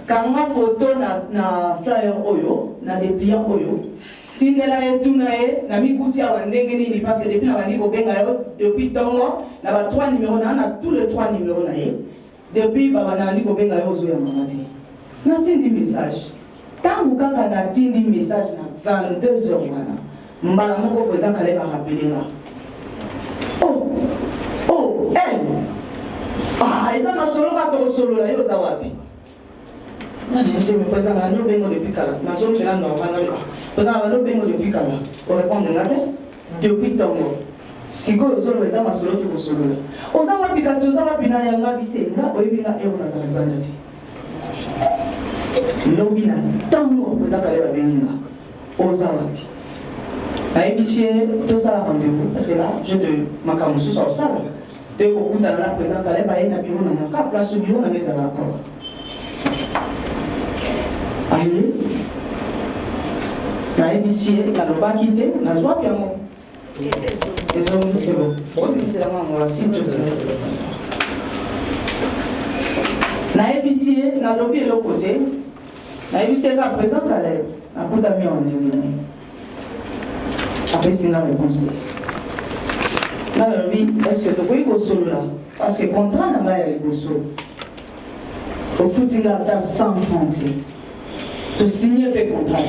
Quand ma photo na flyer oyo, na dépliant oyo, tindela e tunae na mikuti ya wandenge nini parce que depuis na bandi ko benga yo depuis tongo na ba 3 numéros na tous les 3 numéros na ye. Depuis baba na bandi ko benga yo zo ya mangati. Na tindi message. Tant kaka na tindi message na 22h wana. Mbala moko président Caleb a rappelé là. Oh, elle. Ah, ils ont ma solo quand on solo là, ils ont wapi. C'est le président là, nous bengo depuis kala. Ma solo c'est là normal là. Président là, nous bengo depuis kala. Pour répondre ngate depuis tongo. Siko solo ils ont ma solo tout solo là. Aux wapi kasi aux wapi na ya ngabité. Na oyibina e on a ça banati. Lobina tongo président kala ba benga. Aux wapi. Na ébiché tout ça rendez-vous parce que là je de makamusu sur ça. Dès qu'on goûte à la présidente Caleb a un bureau dans ma place au bureau dans les accords. Allez, na ébiché na loba quitté na joie bien moi. Les hommes c'est bon. Bon c'est la maman aussi. Na ébiché na lobby de l'autre côté. Na ébiché la présidente Caleb a coup d'amis en développement. Après, c'est la réponse. Là, est-ce que tu peux y solo là? Parce que le contrat n'a pas été solo. Au foot, il a 100 francs. Tu signes le contrat.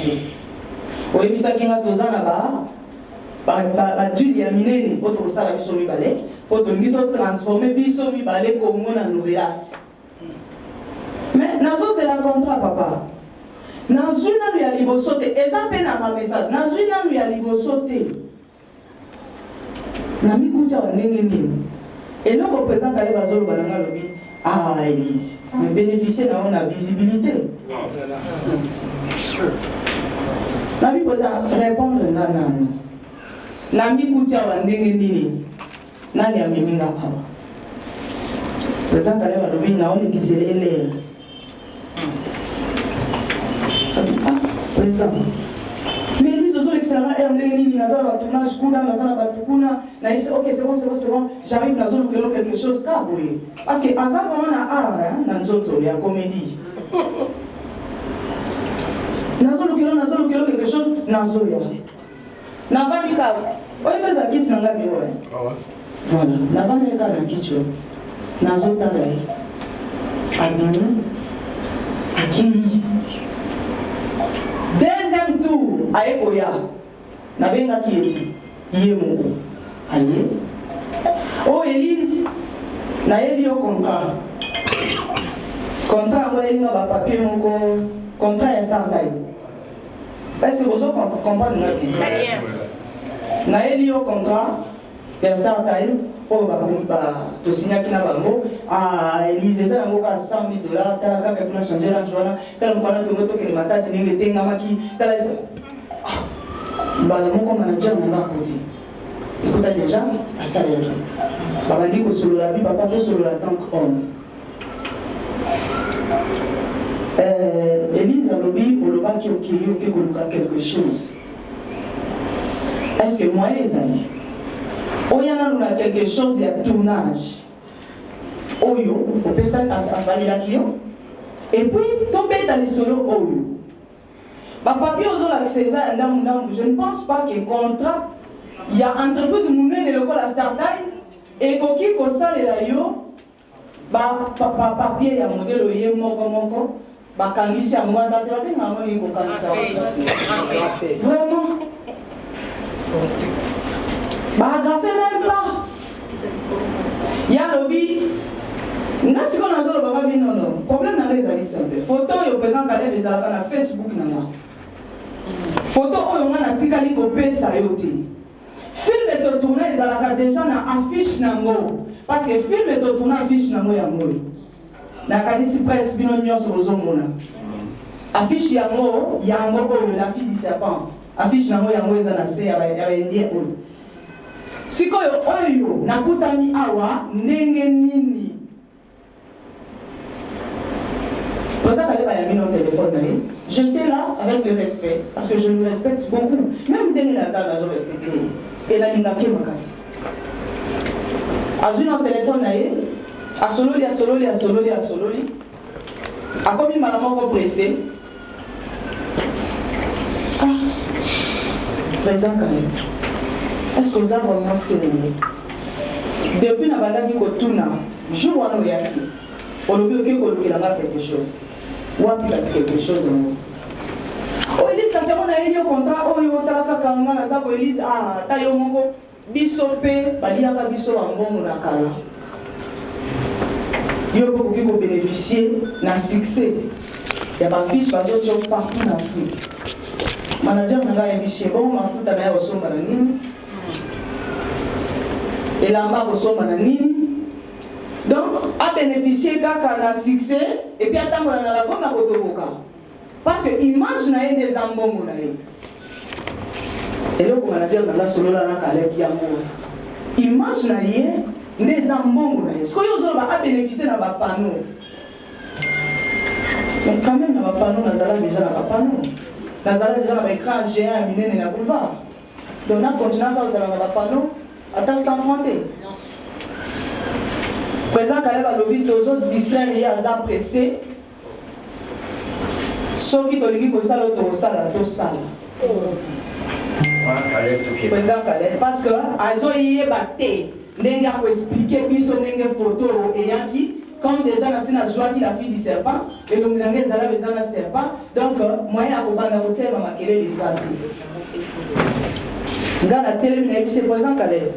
Oui, puis ça qui a 2 ans là-bas, tu y as miné, pour te faire la mission mi balai, pour te transformer mission mi balai comme on a nouvelas. Mais, Nazo, c'est le contrat, papa. Nazuna lui a libosoté, et ça peine à ma message. Nazuna lui a libosoté. Nami Koutia wa nengeni. Et nous, le président Caleb Azolo Bananga Lobi, ah, Élise, mais bénéficier de la visibilité. Nami Koutia répondre non. Nami Koutia wa nengeni. Nani a miminga kawa. Président Caleb Lobi, na on est qui l'air. Président. Mais ils sont excellents. Ils ont un tournage, ok, c'est bon. J'arrive dans quelque chose. Parce que par exemple, on a dans la comédie. Dans quelque chose, dans on fait ça qui s'en va bien. Voilà. N'avant les gars dans qui tu es. Dans un travail. À qui aye koya nabengaki eti ye moko aye o Elise nayebi yo contrat yango elinga bapapier moko contrat ya Star Time. Est-ce que vous comprenez nga bien? Nayebi yo contrat ya Star Time oyo tosignaki na bango Elise eza yango ka $100,000 tala kaka efuna changer range wana tala mokwana tongo tokende matati ndenge etengamaki tala mbala moko manager nanga akoti ekuta déjà asalaki babandi kosolola bi papa tosolola tant qu'homme. Elise alobi olobaki okei oke koluka quelque chose. Est-ce que moi ezali oyana luna quelque chose de tournage oyo opesa asalelaki yo et puis tobeta lisolo oyo bapapier ozolakisa eza ya ndambu. Je ne pense pas que contrat ya entreprise monene lokola Star Time ekoki kosalela yo papier ya modele oye moko bakangisi yango ata te babenga yango nini kokangisa vraiment baagrafe même pas ya lobi nga sikoyo nazoloba babi nono problème nanga ezali simple photo oyo président Caleb ezalaka na Facebook nanga photo oyo nga natikali kopesa yo te film etotourna ezalaka déjà na affiche nango parce que film etotourna affiche nango yango nakanisi presse bino nyonso ozomona affiche yango oyo la fille du serpent affiche nango yango eza na se ya baindien oyo sikoyo oyo nakutami awa ndenge nini Président Caleb a mis mon téléphone. J'étais là avec le respect, parce que je le respecte beaucoup. Même Denis Lazare, je respecte. Et la Lingake Makasi. Azul mon téléphone, a sololi. A commis maman pressé. Ah, Président Caleb, est-ce que vous avez vraiment séréné? Depuis la balade du Kotuna, je vois nos yaki. On ne peut que quelque chose. Ou appliquer quelque chose. Oh, Elise, c'est bon, il y a un contrat. Oh, il y a un contrat. Elise, taille au mongo. Bisopé, badia ka biso ambongo na kala. Yo beaucoup bénéficier na succès. Il y a ma fiche bazo job partout en Afrique. Manager nga ebiché bon mafuta na yo somba na nini. Et là bas ko somba na nini. Donc, à bénéficier d'un succès et puis attendre la gomme à Kotoboka. Parce que l'image n'a des ambons. Et là, comme on a dit dans la solo, là, image n'a des ambons. Ce que vous avez bénéficié dans le panneau. Mais quand même, dans le panneau, nous avons déjà dans le panneau. Nous avons déjà dans l'écran géant à Minen et dans le boulevard. Donc, on a continué à avoir dans le panneau, à s'affronter. Président Caleb a lobby toujours distraire et à pressé. Ceux qui t'ont dit que ça, l'autre sale. Président Caleb, parce que ils ont y battu. N'enga pour expliquer puis son n'enga photo et yaki comme déjà la scène a joué la fille du serpent et le n'enga zala bezana serpent donc moyen à kobanda voter ma makele les ati. Nga la télé na c'est président Caleb.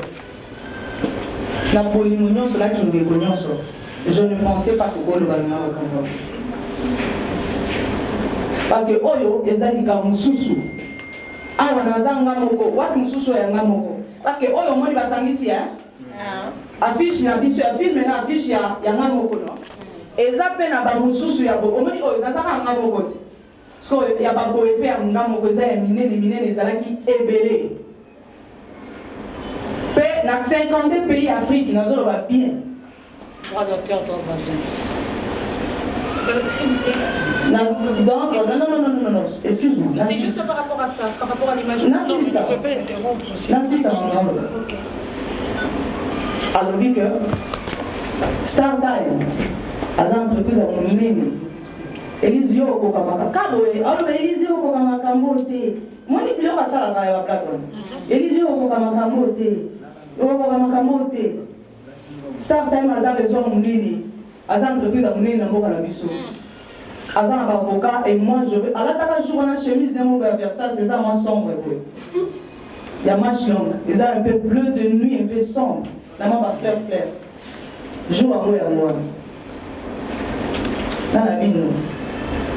La polymonie sur la qui je ne pensais pas que vous le valez. Parce que Oyo, ils ont dit que Moussou. Ah, on a dit que Moussou est un Moussou. Parce que Oyo, on va ici. Affiche, il y a un film, il y a un affiche, il y a un Moussou. Et ça, il y a un Moussou, il y a un Moussou. On dit que Oyo, il y a un Moussou. Parce qu'il y a un Moussou, il y a un Moussou, il y a un Moussou. Dans 52 pays d'Afrique, nous avons bien. Droit d'auteur, droit voisin. Non, excuse-moi. C'est juste par rapport à ça, par rapport à l'image. Non, c'est ça. Je ne peux pas interrompre. Non, c'est ça. Alors, vu que Star Time, à l'entreprise à mon nez, Elise yo kokamaka kaboye alors Elise yo kokamaka mbote moi ni plus ça la va plateau Elise yo kokamaka mbote yo kokamaka mbote Star Time a besoin munini à l'entreprise à munini na mboka na biso Azan un avocat et moi je veux. Alors t'as toujours une chemise de mon vers ça, c'est ça moi sombre. Il y a match longue, ils ont un peu bleu de nuit, un peu sombre. La main va fleur. Joue à moi. Dans la vie, nous,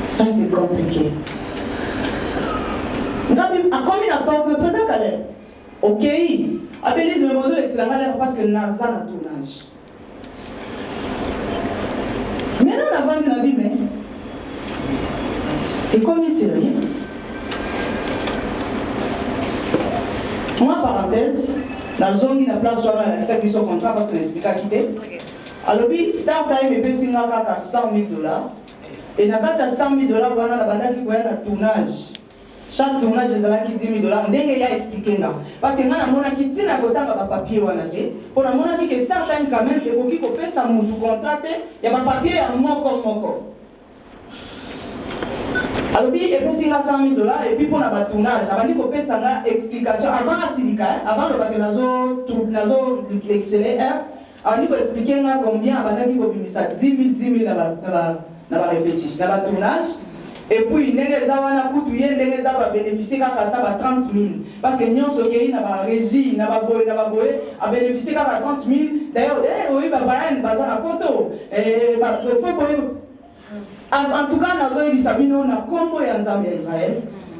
ça c'est compliqué. Comme il apporte le président Calais, ok, Abélise me pose l'excellent parce que Naza a tournage. Maintenant, on a vendu la vie, mais. Et comme il sait rien. Moi, parenthèse, la zone qui a place sur la qui sont contrat parce que l'explique à quitter. Alors, Star Time est payé à 100 000 $. Et n'a pas 100 000 $, voilà la bande qui voit un tournage. Chaque tournage est là qui 10 000 $. Ndenge ya expliqué là. Parce que na mona qui tient à côté de papier wana te. Pour la mona qui Star Time quand même et qui peut ça mon contrat il y a pas papier à moko. Alors puis et puis 100 000 $, et puis pour la tournage avant de couper ça explication avant la silica avant le batenazo nazo l'excellent avant de expliquer combien avant de couper ça 10 000 na ba répétition na ba tournage. Et puis, les gens qui bénéficié de 30 000. Parce que nous sommes en régie, nous avons bénéficié de 30 000. D'ailleurs, oui, il y a un photo. En tout cas, nous avons dit que nous avons combo Israël.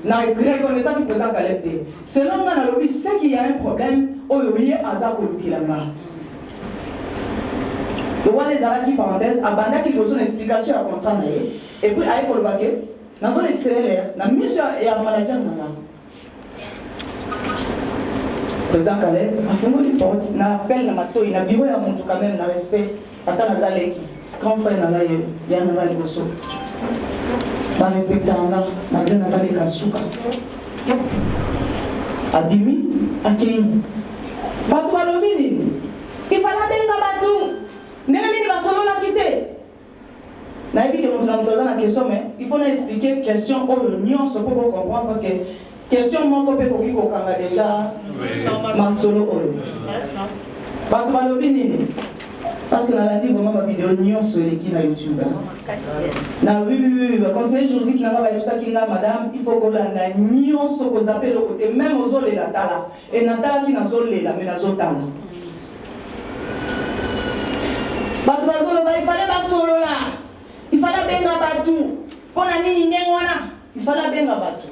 Nous avons reconnaissance du président Caleb. Selon nous, nous avons dit ce qu'il y a un problème, il y a un problème. Donc, les arabes qui parenthèse, abandonnent qui pose une explication à contrat. Et puis, avec le baquet, nous avons excellé, la mission et la maladie. Le président Caleb a fait une porte, il appelle le matin, il a bureau à mon quand même, dans le respect. Attends, Nazaleki, grand frère, il y a un nouvel bosso. Je respecte malgré Nazaleki Kasuka. Abimi, Akei. Batou Alovini, il fallait bien Batou. N'est-ce pas solo la quitter? N'a pas dit que nous la question, mais il faut expliquer la question où l'union se peut comprendre parce que question mon copé pour qui qu'on a déjà ma solo. Batou Alovini. Parce que la dit vraiment ma vidéo union sur l'équipe à YouTube. Oui, conseiller juridique qui n'a pas ça qui n'a madame, il faut qu'on la union sur qu'on appelle le côté même aux autres la tala et Natala qui n'a zolé la mais la zotala. Il fallait pas solo là. Il fallait bien Batou. Pour la nini n'engwana. Il fallait bien Batou.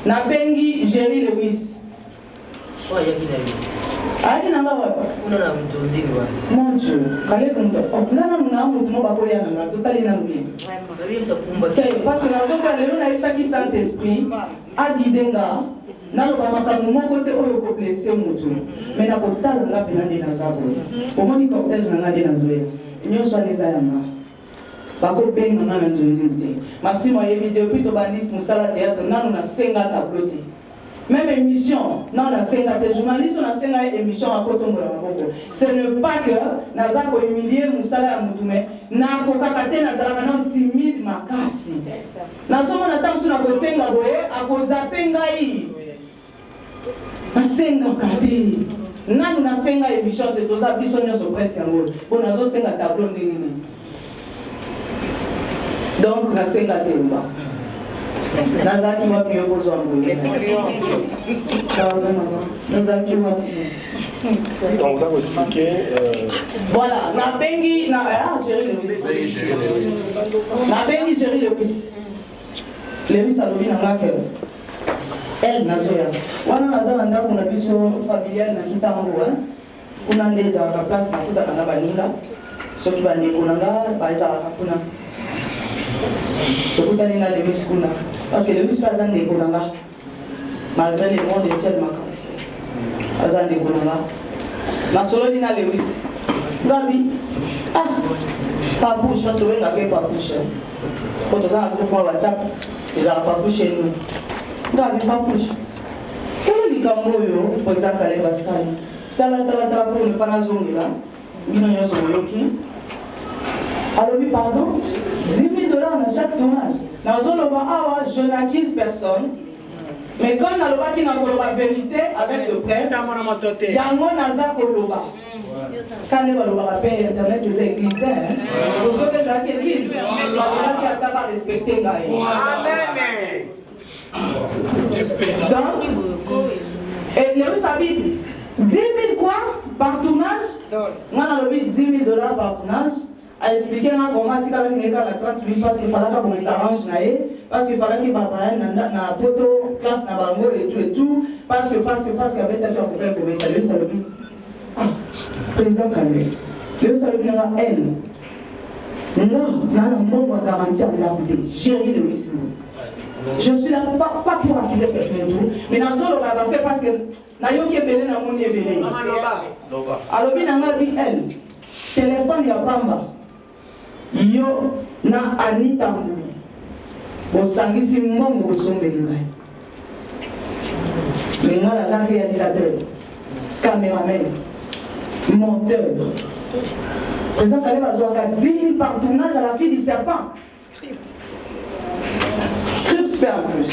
Na bengi Jerry Lewis. Oh, il y a qui là. Ah, qui n'a pas. On a entendu quoi. Mon Dieu. Calais comme toi. Oh, là nous n'avons pas tout bakoya nanga. Tout allait dans bien. Parce que nous avons parlé on a eu ça qui Saint Esprit. A guidenga. Nalo bamakamu moko te oyo ko blesser mutu mais na kotala nga penande na zabo omoni cortège na ngade na zoya nyoso aneza yanga bako benga nga na nzonzi masimo ye vidéo plutôt bandi musala théâtre nanu na senga tableau te même émission non na senga te journaliste na senga émission à kotongola maboko ce n'est pas que naza ko humilier musala ya mutu mais na ko kakate nazala kana timide makasi c'est ça nazo na tamsu na ko senga boye akozape ngai nasenga kati nanu nasenga émission te toza biso nyonso presse yango po nazosenga tableau ndenge nini donc nasenga te mba nazalaki wapi yo kozwa mboye nazalaki wapi donc vous avez expliqué voilà nabengi na Jerry Lewis nabengi Jerry Lewis alobi na ngake elle nazoya wana nazala ndako na biso familial na kitango kuna ndeza ka place na kuta kana balinga soki bandeko nanga baza kuna tokutani na Lewis kuna parce que Lewis pas ndeko nanga malgré le monde est tellement compliqué azan ndeko nanga na solo ni na Lewis ngabi pas bouche parce que on a fait pas bouche quand on a un groupe WhatsApp ils ont pas bouché nous ngabi pas bouche quel est le par exemple Caleb Basali tala pour ne pas nazongi là bino nyoso yoki alors oui pardon 10 000 $ à chaque tournage nazoloba awa je n'accuse personne mais quand naloba qui n'a pas la vérité avec le prêtre yango naza koloba Quand on va rappeler Internet, les églises, pour ceux qui ont l'église, qui a respecté. Amen. Donc, et les Russes habitent 10 000 quoi par tournage? On a le 10 000 $ par tournage. A expliqué comment tu as gagné la 30 000 parce qu'il fallait qu'on s'arrange, parce qu'il fallait qu'il y ait un poteau, classe, et tout, parce qu'il y avait tellement de problèmes pour mettre le salon. Président Kalé, le salon de la haine. Non, on a un moment de garantie à la gérer le risque. Je suis là pas pour accuser personne, mais dans ce cas, fait parce que nayo qui est belé na mon belé. Alors bien on a dit elle téléphone ya pamba. Yo na Anita Mbui. Bosangisi mongo bosombeli ngai. Mais moi la réalisateur, caméraman, monteur. Président Kaleb a joué à 10 000 par tournage à la fille du serpent. Script fait en plus.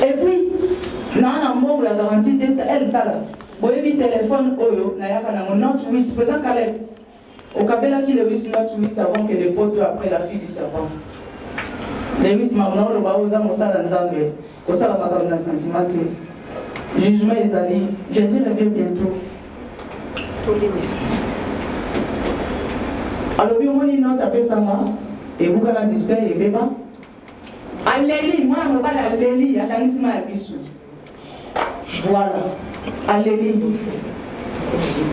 Et puis, dans un moment la garantie elle tala. Boyebi téléphone oyo na yaka na note 8 président Kaleb. Au Kabela qui le 8 note 8 avant que les potes après la fille du serpent. Les 8 maintenant le baoza mosala nzambe. Kosala makambo na sentiment. Jugement ezali. Jésus revient bientôt. Tous les messages. Alors, bien, on dit non, tu as ça, et vous avez un display, et bébé. Alléli, moi, je vais à Alléli, à l'anissement à Bissou. Voilà, Alléli.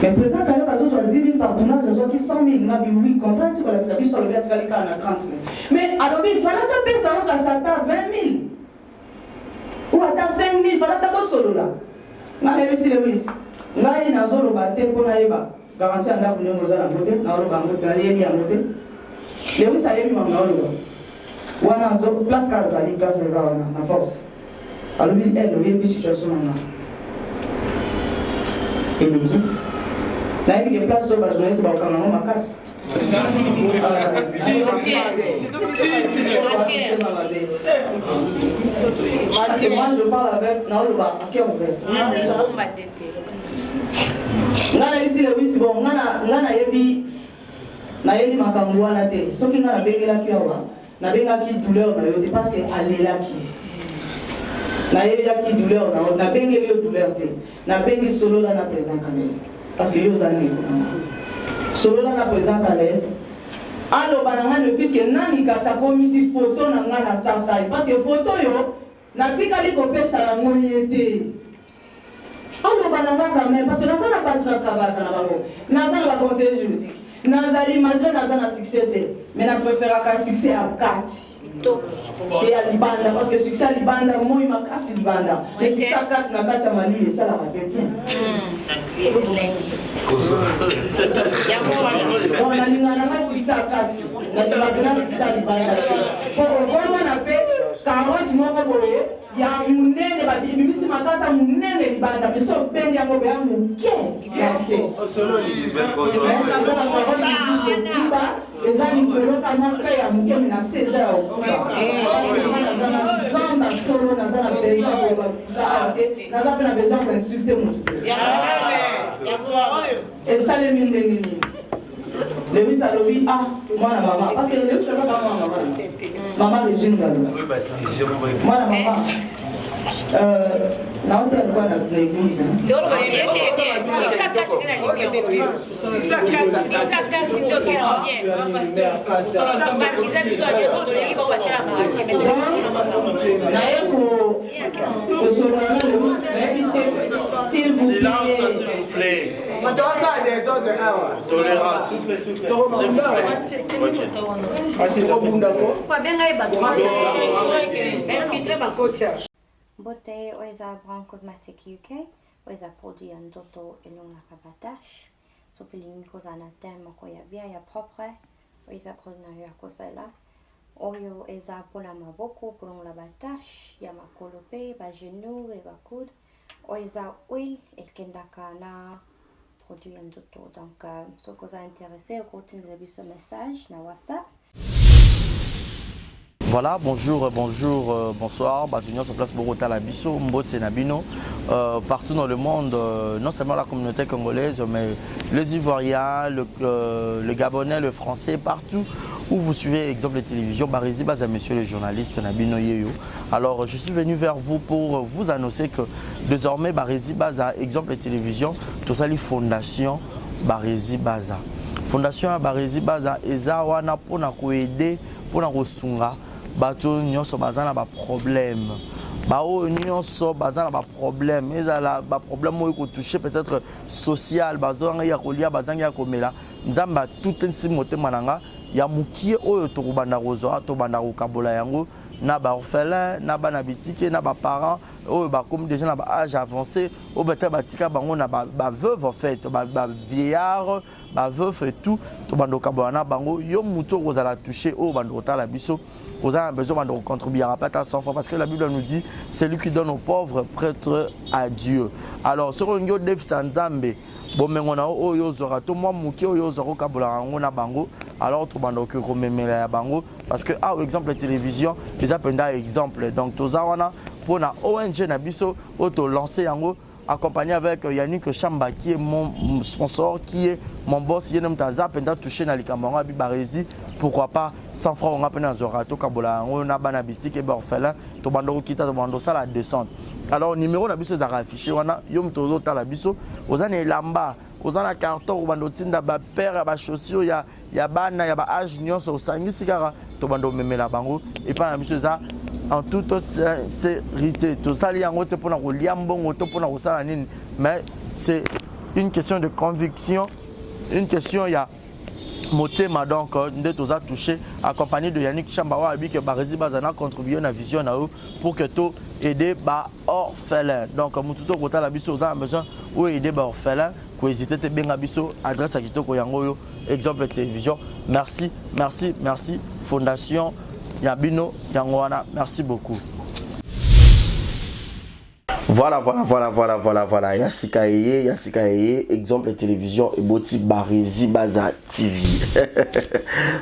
Mais le président Kaleb a soit 10 000 par tournage, soit 100 000, oui, comprends, tu vas le sur le gars, tu vas le faire à 30 000. Mais alors, il fallait taper ça, on a ça à 20 000. Ou à 5 000, il fallait taper solo là. Je vais aller le risque. Je vais aller dans le bateau pour aller. Garantie à la boule, nous allons voter, nous allons voter, les oui, ça y est, nous allons on a une place Kazali, place de la force. Alors, elle, il y a une situation. Et l'équipe, il y a une place sur la journée, c'est pas quand ma casse. Parce que moi, je parle avec, non, le bas, à qui on veut. Ngana ici le wisi bon ngana yebi na yeli makambo wana te soki ngana bengela ki awa na benga ki douleur na yote parce que alela ki na yebi ki douleur na bengeli yo douleur te na bengi solo la na président Kaleb parce que yo zali solo la na président Kaleb allo bananga le fils que nani ka sa komisi photo na ngana start time parce que photo yo na tikali ko pesa la moyete. On va quand même parce que nous n'avons pas de travail nous n'avons pas de conseil juridique nous avons malgré nous succès mais nous préférons qu'un succès à 4 et à Libanda parce que succès à Libanda moi il m'a cassé Libanda mais succès à 4 n'a pas de Mali et ça la rappelle bien on a l'ingénieur succès à 4 on a succès à Libanda pour vraiment on a fait 40 mois il y a un munene babi mimisi makasa munene libanda mais so pendi yango be amuke merci ezali kolota maka ya muke na 16 nazana solo nazana besoin nazana besoin pour insulter mon et ça les mine le oui ça le oui ah moi la maman parce que le oui c'est pas maman maman les jeunes là oui bah si je moi la maman na wote alikuwa na l'église ndio s'il vous plaît. On doit ça des ordres de tolérance. Beauté oiza Brand Cosmetic UK oiza produit en toto elong la kabatash so pilingi kozana tema ko ya bien ya propre oiza produit ya kosala oyo eza pola maboko pour la batash ya makolope ba genou et ba coude oiza oil el kendaka na produit en toto donc so koza intéressé au continue de ce message na WhatsApp. Voilà, bonjour, bonsoir. Batunion sur place Bogota Labiso, Mbote Nabino. Partout dans le monde, non seulement la communauté congolaise, mais les Ivoiriens, le Gabonais, le Français, partout où vous suivez exemple de télévision, Barizi Baza, monsieur le journaliste Nabino Yeyo. Alors, je suis venu vers vous pour vous annoncer que désormais, Barizi Baza, exemple de télévision, tout ça, les fondations Barizi Baza. Fondation Barizi Baza, eza wana pona ko aider, pona ko sunga. Bato nyonso bazana ba problème. Bao nyonso bazana ba problème. Ezala ba problème mo ko toucher peut-être social, bazanga ya kolia, bazanga ya komela. Nzamba tout ensi motema nanga ya mukie oyo to kubanda kozo to banda ko kabola yango na ba orphelin, na ba na bitike, na ba parents oyo ba comme déjà na ba âge avancé, o beta batika bango na ba veuve en fait, ba vieillard, ba veuf et tout, to banda ko kabola na bango yo muto ko zala toucher o banda ko tala biso. Vous avez besoin de contribuer à pas à 100 francs parce que la Bible nous dit c'est lui qui donne aux pauvres prêtre à Dieu. Alors ce qu'on dit Dev Sanzambe bon mais on a oyo zora to moi muki oyo zoro kabola ngona bango alors to bando que rememela ya bango parce que ah exemple la télévision les appenda exemple donc to zawana pour na ONG na biso auto lancer yango accompagné avec Yannick Chamba qui est mon sponsor, qui est mon boss, qui est touché dans les camarades à Barizi. Pourquoi pas 100 francs on a peine à Zorato, Kabola, on a Banabiti, qui est orphelin, Tobando Kita, Tobando, ça la descente. Alors, numéro d'abus c'est affiché, on a Yom Tozo Talabiso, aux années Lamba, aux années carton, au bando Tinda, père, à chaussure, il y a Bana, il y a Age, Nyon, au Sangi, Sigara, Tobando Memela Bango, et pas la mission ça. En toute sincérité, tout ça, mais c'est une question de conviction, une question, il y a motema donc de tous a touché accompagné de Yannick Chambawa abi que Barizi Bazana contribué à la vision pour que tout aider ba orphelin donc mututo kota la biso dans besoin ou aider ba orphelin ko hésiter te benga biso adresse à kitoko yango yo exemple télévision merci fondation Yabino Yangwana merci beaucoup. Voilà. Yassika Eye, exemple télévision et Boti Barizi Baza TV.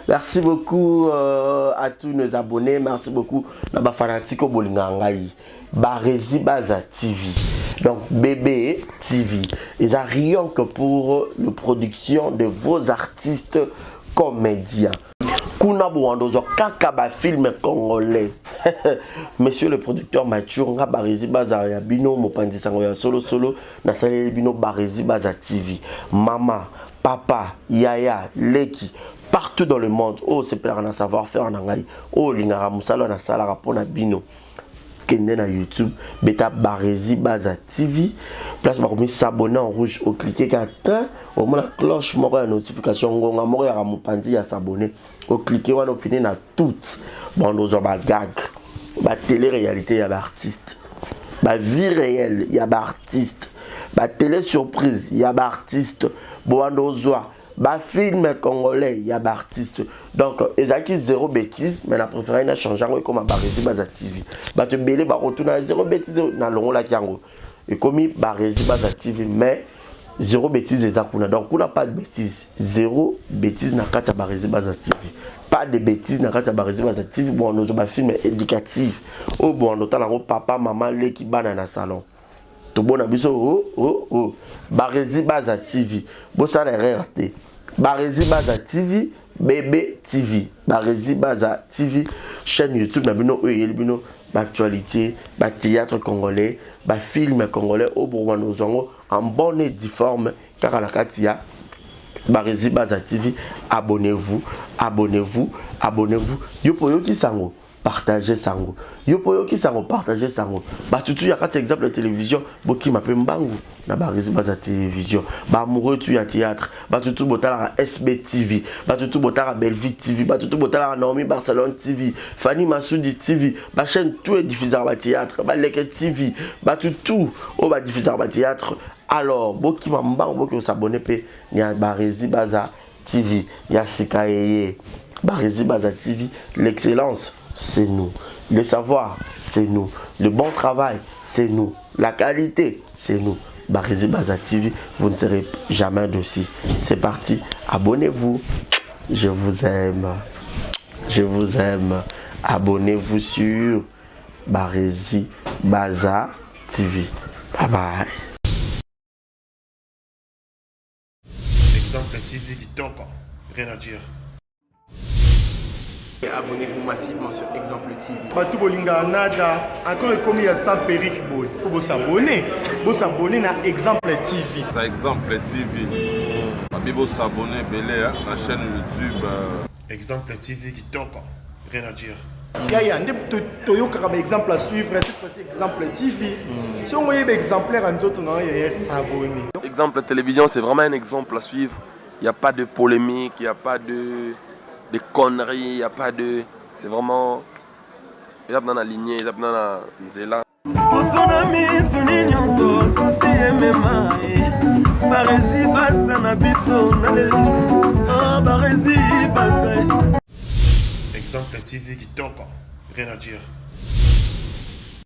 Merci beaucoup à tous nos abonnés. Merci beaucoup à Fanatiko Bolingangaï. Barizi Baza TV. Donc BB TV. Et ça rien que pour la production de vos artistes comédiens. Kuna Bouandozo Kakaba film congolais. Monsieur le producteur Mathieu nga Barizi Baza ya bino mopandi sango ya solo na salé bino Barizi Baza TV. Mama, papa, yaya, leki partout dans le monde. Oh c'est plein de savoir-faire en angai. Oh lingara musalo na sala rapona bino. Kende na YouTube, beta Barizi Baza TV. Place ba komi s'abonner en rouge au cliquer qu'atteint au moins la cloche moko ya notification ngonga moko ya mopandi ya s'abonner. Au cliquer on a fini na toutes. Bon nous ba gag. Ba télé-réalité ya ba artiste. Ba vie réelle ya ba artiste. Ba télé surprise ya ba artiste. Boando zoa. Ba film congolais ya ba artiste. Donc ezaki zéro bêtise mais la préféré na changer comme Barizi Baza TV. Ba te belé ba retourna zéro bêtise na longo la kiango. Et comme Barizi Baza TV mais zéro bêtise ezakuna. Donc on n'a pas de bêtise. Zéro bêtise na kata Barizi Baza TV. Pas de bêtises na kata Barizi Baza TV. Bon nous ba film éducatif. Oh bon on tala papa maman les qui bana na salon. To bon abiso oh Barizi Baza TV. Bo ça la RT. Barizi Baza TV, BB TV. Barizi Baza TV, chaîne YouTube na bino bino actualité, ba théâtre congolais, ba film congolais au Bourgogne zongo en bonne et due forme car la katia Barizi Baza TV, abonnez-vous. Yopo ki sango partagez sango. Yopo ki sango partagez sango. Ba tutu ya kati exemple télévision boki mape mbangu na Barizi Baza télévision. Ba amoureux tu ya théâtre. Ba tutu botala SB TV. Ba tutu botala Bellevue TV. Ba tutu botala Naomi Barcelone TV. Fanny Massoudi TV. Ba chaîne tout est diffusé ba théâtre. Ba Leke TV. Ba tutu o ba diffusé ba théâtre. Alors boki mbangu boki s'abonner pe ni ya Barizi Baza TV. Yassika Eye. Barizi Baza TV, l'excellence, c'est nous. Le savoir, c'est nous. Le bon travail, c'est nous. La qualité, c'est nous. Barizi Baza TV, vous ne serez jamais dessus. C'est parti, abonnez-vous. Je vous aime. abonnez-vous sur Barési Baza TV. Bye bye. Exemple TV qui toque, rien à dire. Et abonnez-vous massivement sur Exemple TV. Batou bolinga nada, encore comme il y a 100 périques, il faut vous s'abonner. Vous s'abonner à Exemple TV. C'est Exemple TV. Vous s'abonner à la chaîne YouTube. Exemple TV qui toque, rien à dire. Il y a un exemple à suivre, cette fois-ci Exemple TV. Si on voit un exemplaire en autres, il y a s'abonner. Exemple télévision, c'est vraiment un exemple à suivre. Il n'y a pas de polémique, il n'y a pas de conneries, il n'y a pas de... C'est vraiment... Il y a dans la lignée, il y a dans la nzela. Exemple TV qui toque, rien à dire.